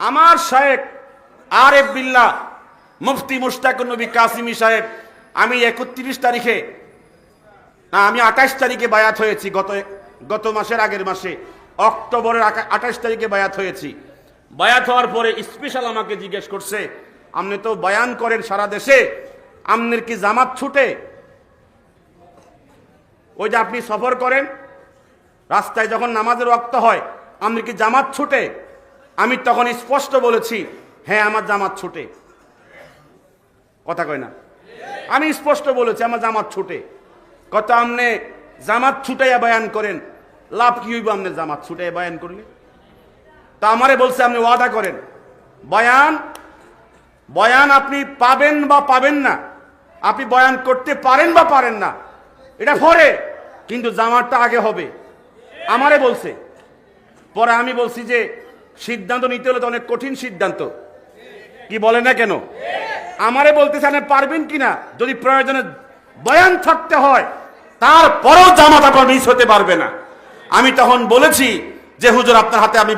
আমার শায়েখ আরেফ বিল্লাহ মুফতি মুশতাকুর নবী কাসিমি সাহেব, আমি 31 তারিখে না, আমি 28 তারিখে বায়াত হয়েছি, গত মাসের আগের মাসে অক্টোবরের 28 তারিখে বায়াত হয়েছি। বায়াত হওয়ার পরে স্পেশাল আমাকে জিজ্ঞেস করছে, আপনি তো বয়ান করেন সারা দেশে, আপনার কি জামাত ছুটে? ওই যে আপনি সফর করেন রাস্তায়, যখন নামাজের ওয়াক্ত হয় আপনি কি জামাত ছুটে? আমি তখন স্পষ্ট বলেছি, হ্যাঁ আমার জামাত ছুটে। কথা কয় না? আমি স্পষ্ট বলেছি আমার জামাত ছুটে। কত আপনি জামাত ছুটাইয়া বয়ান করেন, লাভ কি হইব আপনি জামাত ছুটাইয়া বয়ান করলে? তা আমারে বলছে আপনি ওয়াদা করেন, বয়ান আপনি পাবেন বা পাবেন না, আপনি বয়ান করতে পারেন বা পারেন না, এটা পরে, কিন্তু জামাতটা আগে হবে। আমারে বলছে। পরে আমি বলছি যে সিদ্ধান্ত নিতে হলে তো অনেক কঠিন সিদ্ধান্ত, কি বলে না কেন? আমারে বলতেছে আপনি পারবেন কিনা, যদি প্রয়োজনে বয়ান থাকতে হয় তারপরও জামাত আপনার মিস হতে পারবে না। আমি তখন বলেছি যে হুজুর আপনার হাতে আমি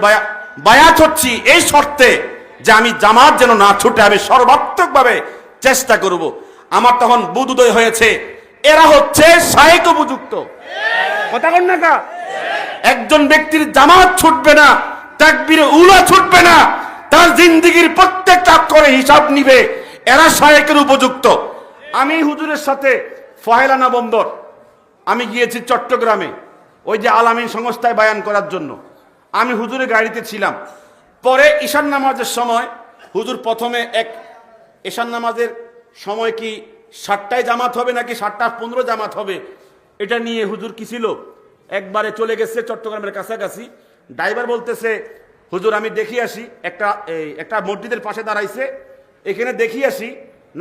বায়াত হচ্ছি এই শর্তে যে আমি জামাত যেন না ছুটে, আমি সর্বাত্মকভাবে চেষ্টা করব। আমার তখন বুধোদয় হয়েছে, এরা হচ্ছে শায়েখ উপযুক্ত। কথা কন না কা? একজন ব্যক্তির জামাত ছুটবে না, তাকবীরে উলা ছুটবে না, তার জিন্দেগির প্রত্যেকটা অক্ষরে হিসাব নিবে, এরা শায়েখের উপযুক্ত। আমি হুজুরের সাথে পহেলা নভেম্বর আমি গিয়েছি চট্টগ্রামে, ওই যে আলামিন সংস্থায় বায়ান করার জন্য। আমি হুজুরের গাড়িতে ছিলাম। পরে ঈশান নামাজের সময় হুজুর প্রথমে ঈশান নামাজের সময় কি 7টায় জামাত হবে নাকি 7:15 জামাত হবে, এটা নিয়ে হুজুর কি ছিল, একবারে চলে গেছে চট্টগ্রামের কাছাকাছি। ড্রাইভার বলতেছে, হুজুর আমি দেখি আসি, একটা মসজিদের পাশে দাঁড়াইছে, এখানে দেখি আসি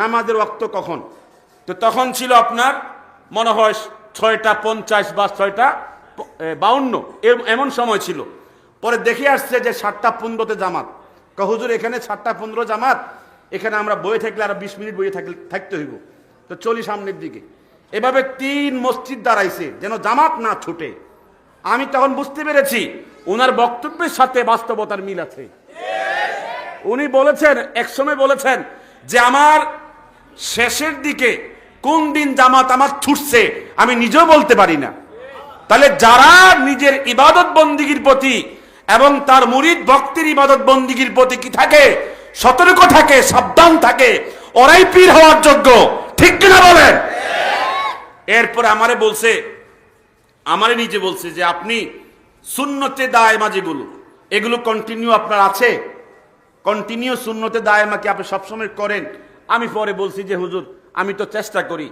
নামাজের ওয়াক্ত কখন। তো তখন ছিল আপনার মনে হয় 6:50 বা 6:52 এমন সময় ছিল। পরে দেখে আসছে যে 7:15 জামাত। হুজুর এখানে 7:15 জামাত, এখানে আমরা বয়ে থাকলে আরো 20 মিনিট বয়ে থাকতে হইব, তো চলি সামনের দিকে। এভাবে 3 মসজিদ দাঁড়াইছে যেন জামাত না ছুটে। আমি তখন বুঝতে পেরেছি ওনার বক্তব্যের সাথে বাস্তবতার মিল আছে। উনি বলেছেন, একসময় বলেছেন যে আমার শেষের দিকে কোন দিন জামাত আমার ছুটছে আমি নিজেও বলতে পারি না। তাহলে যারা নিজের ইবাদত বন্দিগির প্রতি এবং তার মুরিদ ভক্তের ইবাদত বন্দিগির প্রতি কি থাকে, সতর্ক থাকে, সাবধান থাকে, ওরাই পীর হওয়ার যোগ্য। ঠিক কিনা বলেন? এরপরে আমারে নিজে বলছে যে আপনি সুন্নতে দায়মা যেগুলো, এগুলো কন্টিনিউ আপনার আছে, কন্টিনিউ সুন্নতে দায়মা কি আপনি সবসময় করেন? আমি পরে বলছি যে হুজুর আমি তো চেষ্টা করি,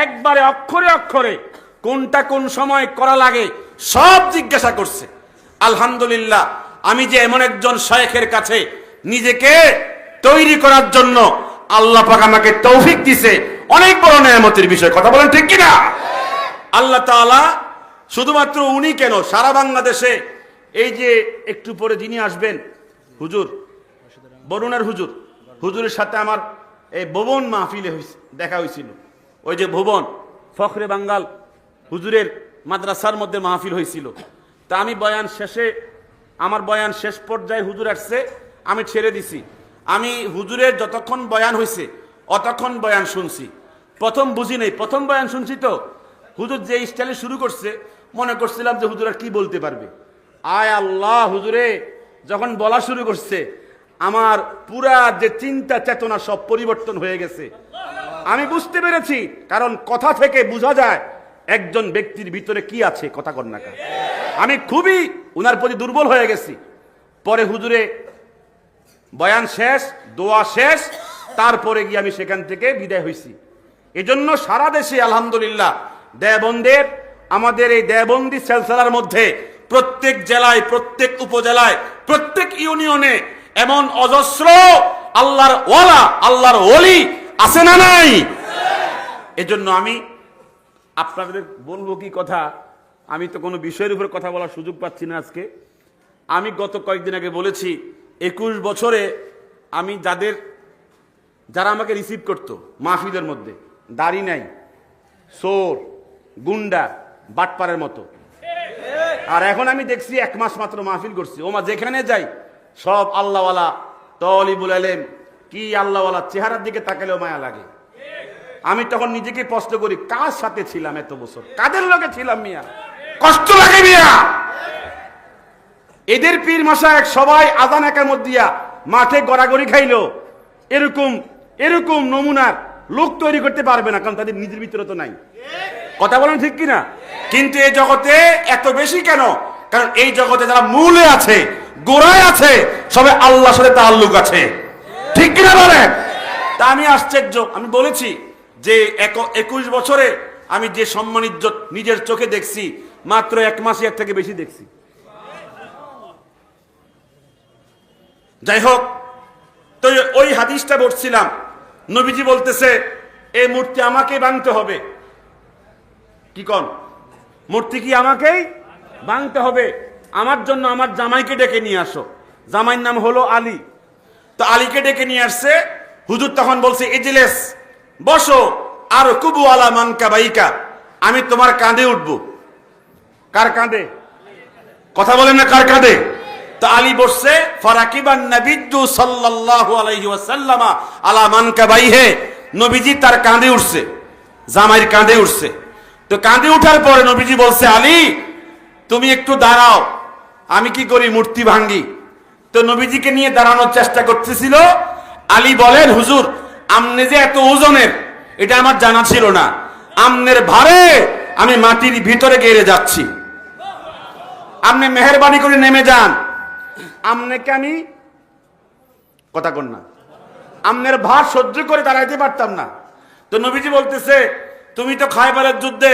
একবারে অক্ষরে অক্ষরে কোনটা কোন সময় করা লাগে সব জিজ্ঞাসা করছে। আলহামদুলিল্লাহ, আমি যে এমন একজন শায়েখের কাছে নিজেকে তৈরি করার জন্য আল্লাহ পাক আমাকে তৌফিক দিছে, অনেক বড় নেয়ামতের বিষয়। কথা বলেন ঠিক কিনা? আল্লাহ তাআলা শুধুমাত্র উনি কেন, সারা বাংলাদেশে এই যে একটু পরে যিনি আসবেন হুজুর, বরুণার হুজুরের সাথে আমার এই ভুবন মাহফিলে দেখা হয়েছিল। ওই যে ভুবন ফখরে বাঙ্গাল হুজুরের মাদ্রাসার মধ্যে মাহফিল হয়েছিল। তা আমি আমার বয়ান শেষ পর্যায়ে হুজুর আসছে, আমি ছেড়ে দিছি। আমি হুজুরের যতক্ষণ বয়ান হয়েছে অতক্ষণ বয়ান শুনছি। প্রথম বুঝি নেই, প্রথম বয়ান শুনছি তো হুজুর যে স্টাইলে শুরু করছে মনে করছিলাম যে হুজুর আর কি বলতে পারবে। আয় আল্লাহ, হুজুরে যখন বলা শুরু করছে আমার পুরা যে চিন্তা চেতনা সব পরিবর্তন হয়ে গেছে। আমি বুঝতে পেরেছি, কারণ কথা থেকে বোঝা যায় একজন ব্যক্তির ভিতরে কি আছে। কথা কর না কা? আমি খুবই উনার প্রতি দুর্বল হয়ে গেছি। পরে হুজুরে বয়ান শেষ, দোয়া শেষ, তারপরে গিয়ে আমি সেখান থেকে বিদায় হয়েছি। এজন্য সারা দেশে আলহামদুলিল্লাহ দেওবন্দের, আমাদের এই দেওবন্দি সিলসিলার মধ্যে প্রত্যেক জেলায়, প্রত্যেক উপজেলায়, প্রত্যেক ইউনিয়নে এমন অজস্র আল্লাহর ওয়ালা, আল্লাহর ওলি আছে না নাই? এজন্য আমি আপনাদের বলবো কি কথা, আমি তো কোনো বিষয়ের উপর কথা বলার সুযোগ পাচ্ছি না আজকে। আমি গত কয়েকদিন আগে বলেছি 21 বছরে আমি যারা আমাকে রিসিভ করতো মাহফিলের মধ্যে, দাড়ি নাই, চোর, গুন্ডা, বাটপারের মতো। আর এখন আমি দেখছি 1 মাস মাত্র মাহফিল করছি, ওমা যেখানে যাই সব আল্লাহওয়ালা, তলিবুল ইলম কি আল্লাহওয়ালা চেহারার দিকে তাকালেও মায়া লাগে। আমি তখন নিজেকে প্রশ্ন করি, কার সাথে ছিলাম এত বছর, কাদের লগে ছিলাম মিয়া, কষ্ট লাগে মিয়া। এদের পীর মাশায়েখ সবাই আযান একামত দিয়া মাঠে গড়াগড়ি খাইলো, এরকম এরকম নমুনার লোক তৈরি করতে পারবে না, কারণ তাদের নিজের ভিতরে তো নাই। কথা বলেন ঠিক কিনা? কিন্তু এই জগতে এত বেশি কেন? কারণ এই জগতে যারা মূলে আছে, গোড়ায় আছে, সবে আল্লাহর সাথে তাআল্লুক আছে। ঠিক কিনা বলেন? তা আমি আশ্চর্য, আমি বলেছি যে 21 বছরে আমি যে সম্মান ইজ্জত নিজের চোখে দেখছি, মাত্র 1 মাসে এর থেকে বেশি দেখছি। যাই হোক, তো ওই হাদিসটা পড়ছিলাম, নবীজি বলতেছে এই মূর্তি আমাকেই ভাঙতে হবে। কি কোন? মূর্তি কি আমাকেই ভাঙতে হবে? আমার জন্য আমার জামাইকে ডেকে নিয়ে আসো। জামাইয়ের নাম হলো আলী। তো আলীকে ডেকে নিয়ে আসছে। হুজুর তখন বলছে ইজলিস, বসো, আর কুবু আলা মানকাবাইকা, আমি তোমার কাঁধে উঠবো। কার কাঁধে? কথা বলেন না, কার কাঁধে? তো আলী বসছে। ফারাকিবান নবিয়্যু সাল্লাল্লাহু আলাইহি ওয়াসাল্লাম আলা মানকাবাইহি, নবীজি তার কাঁধে উঠছে, জামাইয়ের কাঁধে উঠছে। তো কাঁধে উঠার পরে নবীজি বলছে, আলী তুমি একটু দাঁড়াও, আমি কি করি, মূর্তি ভাঙ্গি। তো নবীজিকে নিয়ে দাঁড়ানোর চেষ্টা করতেছিল। আলী বলেন, হুজুর আমনে যে এত ওজনের, এটা আমার জানা ছিল না, আমনের ভারে আমি মাটির ভিতরে গেড়ে যাচ্ছি, আপনি মেহেরবানি করে নেমে যান। আমনেকে আমি কথা কন না, আমনের ভার সহ্য করে দাঁড়াইতে পারতাম না। তো নবীজি বলতেছে, তুমি তো খায়বারের যুদ্ধে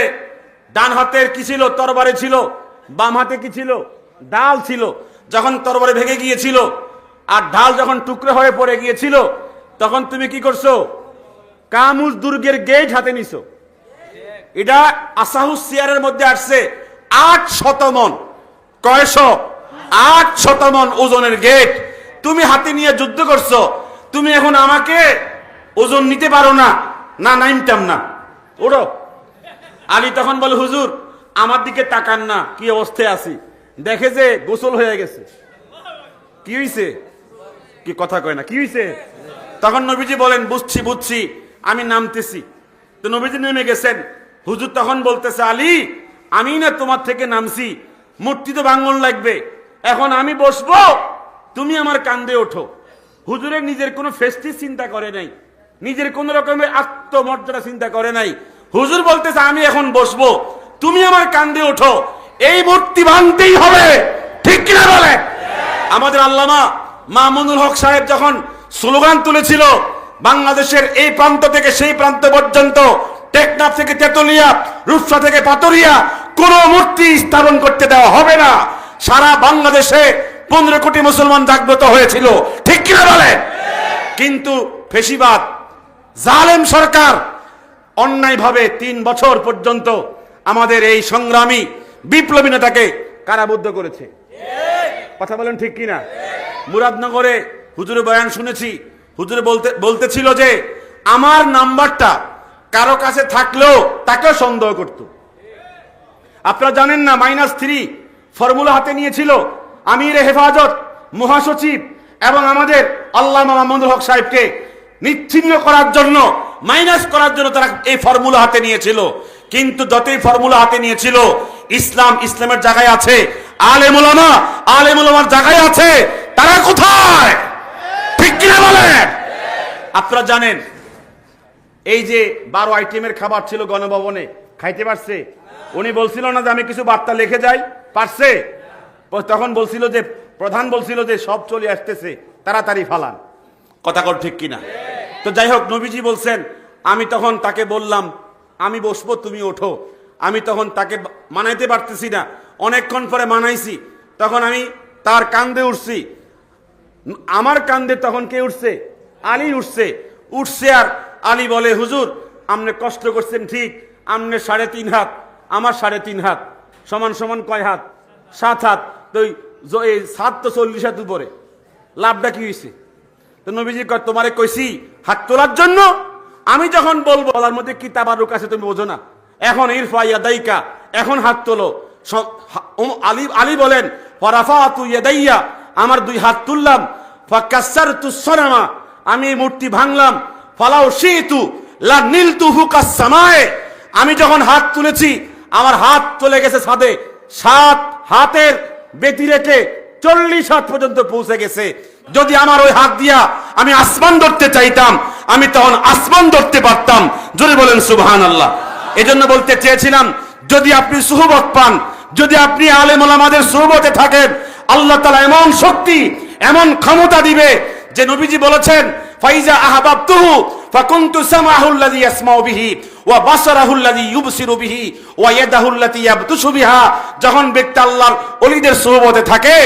ডান হাতের কি ছিল, তরবারি ছিল, বাম হাতে কি ছিল, ঢাল ছিল। যখন তরবারি ভেঙে গিয়েছিল আর ঢাল যখন টুকরো হয়ে পড়ে গিয়েছিল, তখন তুমি কি করছো? কামুজ দুর্গের গেট হাতে নিছো। এটা আসাহুস সিয়ারের মধ্যে আসছে 800 মণ। কয়শো? 800 মণ ওজনের গেট তুমি হাতে নিয়ে যুদ্ধ করছো। তুমি এখন আমাকে ওজন নিতে পারো না? না, নাইমতাম না, ওড়ো। আলী তখন বলে, হুজুর আমার দিকে তাকান না, কি অবস্থায় আছি। দেখে যে গোসল হয়ে গেছে। কি হইছে? কি কথা কয় না, কি হইছে? তখন নবীজি বলেন, বুঝছি বুঝছি, আমি নামতেছি। তো নবীজি নেমে গেছেন। হুজুর তখন বলতেছে, আলী আমি না তোমার থেকে নামছি, মূর্তি তো ভাঙন লাগবে, এখন আমি বসবো, তুমি আমার কাঁধে ওঠো। হুজুরের নিজের কোনো ফেস্টিজ চিন্তা করে নাই, নিজের কোন রকমের আত্মমর্যাদা চিন্তা করে নাই। হুজুর বলতেছে, আমি এখন বসবো, তুমি আমার কাঁধে ওঠো, এই মূর্তি ভাঙতেই হবে। ঠিক কিনা বলে? আমাদের আল্লামা মামুনুল হক সাহেব যখন স্লোগান তুলেছিল, বাংলাদেশের এই প্রান্ত থেকে সেই প্রান্ত পর্যন্ত, টেকনাফ থেকে তেতুলিয়া, রূপসা থেকে পাতুরিয়া, কোন মূর্তি স্থাপন করতে দেওয়া হবে না। সারা বাংলাদেশে 15 কোটি মুসলমান জাগ্রত হয়েছিল। ঠিক কিনা বলে? কিন্তু ফেসিবাদ, জালেম সরকার অন্যায়ভাবে 3 বছর পর্যন্ত আমাদের এই সংগ্রামী বিপ্লবী নেতাকে কারাবদ্ধ করেছে। কথা বলেন ঠিক কিনা? মুরাদনগরে হুজুরের বয়ান শুনেছি। হুজুরে বলতেছিল যে আমার নাম্বারটা কারো কাছে থাকলেও তাকেও সন্দেহ করত। আপনারা জানেন না, -3 ফর্মুলা হাতে নিয়েছিল আমির হেফাজত, মহাসচিব এবং আমাদের আল্লামা মামুনুল হক সাহেবকে নিচ্ছিন্ন করার জন্য, মাইনাস করার জন্য তারা এই ফর্মুলা হাতে নিয়েছিল। কিন্তু যতই ফর্মুলা হাতে নিয়েছিল, ইসলাম ইসলামের জায়গায় আছে, আলেম উলামা আলেম উলামার জায়গায় আছে, তারা কোথায়? ঠিক কিনা বলেন? আপনারা জানেন এই যে 12 আইটেমের খাবার ছিল গণভবনে, খাইতে পারছে? উনি বলছিল না যে আমি কিছু বার্তা লিখে যাই, পারছে? তখন বলছিল যে, প্রধান বলছিল যে সব চলে আসতেছে, তাড়াতাড়ি ফালান। কথা কর ঠিক কিনা? তো যাই হোক, নবীজি বলছেন, আমি তখন তাকে বললাম আমি বসবো, তুমি ওঠো। আমি তখন তাকে মানাইতে পারতেছি না, অনেকক্ষণ পরে মানাইছি। তখন আমি তার কাঁধে উঠছি। আমার কাঁধে তখন কে উঠছে? আলী উঠছে। আর আলী বলে, হুজুর আপনি কষ্ট করছেন ঠিক, আপনি 3.5 হাত, আমার 3.5 হাত, সমান সমান কয় হাত? 7 হাত। তো এই 7 তো 40 হাত উপরে, লাভটা কি হয়েছে? তো নবীজি কয়, তোমারে কইছি হাত তোলার জন্য, আমি যখন বলবো তার মধ্যে কি তাবারুক আছে তুমি বোঝো না, এখন ইরফা ইয়াদাইকা, এখন হাত তোলো। আলী বলেন, ফারাফাতু ইয়াদাইয়া, আমার 2 হাত তুললাম। ফাকাসসারতু সনামা, আমি এই মূর্তি ভাঙলাম। ফালাউ শিতু লা নিলতুহু কাসসামায়ে, আমি যখন হাত তুলেছি আমার হাত চলে গেছে ছাদে, 7 হাতের বেতি রেখে 40 হাত পর্যন্ত পৌঁছে গেছে। যদি আমার ওই হাত দিয়া আমি আসমান ধরতে চাইতাম, আমি তখন আসমান ধরতে পারতাম। জোরে বলেন সুবহানাল্লাহ। এজন্য বলতে চেয়েছিলাম, যদি আপনি সুহবত পান, যদি আপনি আলেম ওলামাদের সুহবতে থাকেন, আল্লাহ তাআলা এমন শক্তি, এমন ক্ষমতা দিবে যে নবীজি বলেছেন, ফাইজা আহবাবতুহু ফাকুনতু সামাহু আল্লাযী ইয়াসমাউ বিহি ওয়া বাসারাহু আল্লাযী ইউবসিরু বিহি ওয়া ইয়াদাহু আল্লাতী ইয়াবতুশু বিহা। যখন ব্যক্তি আল্লাহর ওলিদের সুহবতে থাকে,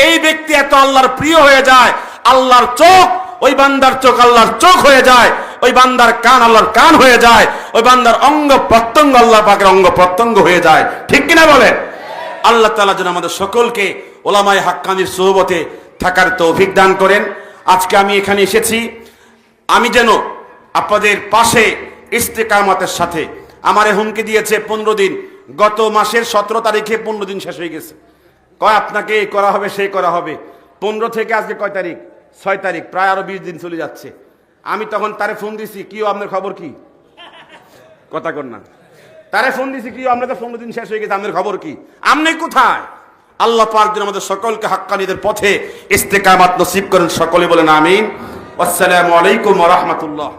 এই ব্যক্তি এত আল্লাহর প্রিয় হয়ে যায়, আল্লাহর চোখ ওই বান্দার চোখ আল্লাহর চোখ হয়ে যায়, ওই বান্দার কান আল্লাহর কান হয়ে যায়, ওই বান্দার অঙ্গ প্রত্যঙ্গ আল্লাহ পাকের অঙ্গ প্রত্যঙ্গ হয়ে যায়। ঠিক কিনা বলেন? আল্লাহ তাআলা যেন আমাদের সকলকে ওলামায়ে হাক্কানির সুহবতে থাকার তৌফিক দান করেন। আজকে আমি এখানে এসেছি, আমি যেন আপনাদের পাশে ইস্তেকামতের সাথে। আমারে হুমকি দিয়েছে 15 দিন, গত মাসের 17 তারিখে 15 দিন শেষ হয়ে গেছে। কয় আপনাকে এই করা হবে, সেই করা হবে। 15 থেকে আজকে কয় তারিখ? 6 তারিখ, প্রায় আরো 20 দিন চলে যাচ্ছে। আমি তখন তারে ফোন দিছি, কি আপনার খবর কি? কথা কর না। তারে ফোন দিছি, কি আমরা তো 15 দিন শেষ হয়ে গেছে, আপনার খবর কি? আপনি কোথায়? আল্লাহ পাক যেন আমাদের সকলকে হাক্কানীদের পথে ইস্তেকামাত নসিব করেন। সকলে বলেন আমিন। আসসালামু আলাইকুম ওয়া রাহমাতুল্লাহ।